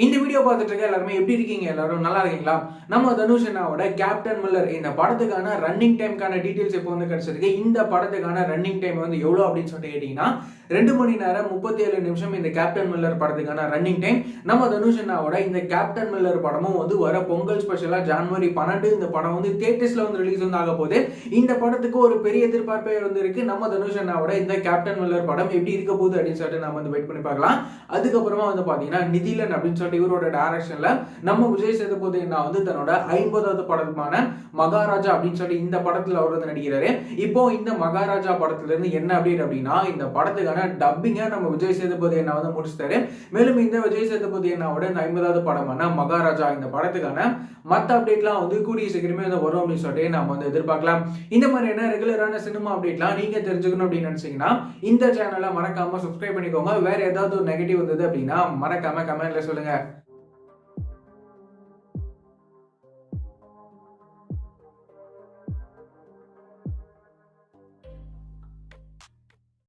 இந்த வீடியோ பார்த்துட்டு இருக்க எல்லாருமே எப்படி இருக்கீங்க? எல்லாரும் நல்லா இருக்கீங்களா? நம்ம தனுஷ் அண்ணாவோட கேப்டன் மில்லர் இந்த படத்துக்கான ரன்னிங் டைம்க்கான டீடைல்ஸ் இப்போ வந்து கிடைச்சிருக்கு. இந்த படத்துக்கான ரன்னிங் டைம் வந்து எவ்வளோ அப்படின்னு சொல்லிட்டு கேட்டீங்கன்னா 2 மணி நேரம் 37 நிமிஷம் இந்த கேப்டன் மில்லர் படத்துக்கான ரன்னிங் டைம். நம்ம தனுஷ் அண்ணாவோட இந்த கேப்டன் மில்லர் படமும் வந்து வர பொங்கல் ஸ்பெஷலா ஜனவரி 12 இந்த படம் வந்து தியேட்டர்ஸ்ல வந்து ரிலீஸ் வந்து ஆக போகுது. இந்த படத்துக்கு ஒரு பெரிய எதிர்பார்ப்பே வந்து இருக்கு. நம்ம தனுஷ் அண்ணாவோட இந்த கேப்டன் மில்லர் படம் எப்படி இருக்க போகுது அப்படின்னு சொல்லிட்டு நம்ம வந்து வெயிட் பண்ணி பார்க்கலாம். அதுக்கப்புறமா வந்து பாத்தீங்கன்னா நிதிலன் அப்படின்னு சொல்லிட்டு இவரோட டைரக்ஷன்ல நம்ம விஜய் சேதுபதி அண்ணா வந்து தன்னோட 50வது படமான மகாராஜா அப்படின்னு சொல்லி இந்த படத்துல அவர் வந்து நடிக்கிறாரு. இப்போ இந்த மகாராஜா படத்துல இருந்து என்ன அப்டேட் அப்படின்னா இந்த படத்துக்கான டப்பிங்கை நம்ம விஜய் சேதுபதி அண்ணா வந்து முடிச்சிட்டாரு. மேலும் இந்த விஜய் சேதுபதி அண்ணாவோட இந்த 50வது படமான மகாராஜா இந்த படத்துக்கான மற்ற அப்டேட்லாம் வந்து கூடிய சீக்கிரமே வந்து வரும் அப்படின்னு சொல்லிட்டு நம்ம வந்து எதிர்பார்க்கலாம். இந்த மாதிரியான ரெகுலரான சினிமா அப்டேட்லாம் நீங்க தெரிஞ்சுக்கணும் அப்படின்னு நினைச்சீங்கன்னா இந்த சேனலை மறக்காம சப்ஸ்கிரைப் பண்ணிக்கோங்க. வேற ஏதாவது ஒரு நெகட்டிவ் வந்தது அப்படின்னா மறக்காம கமெண்ட்ல சொல்லுங்க.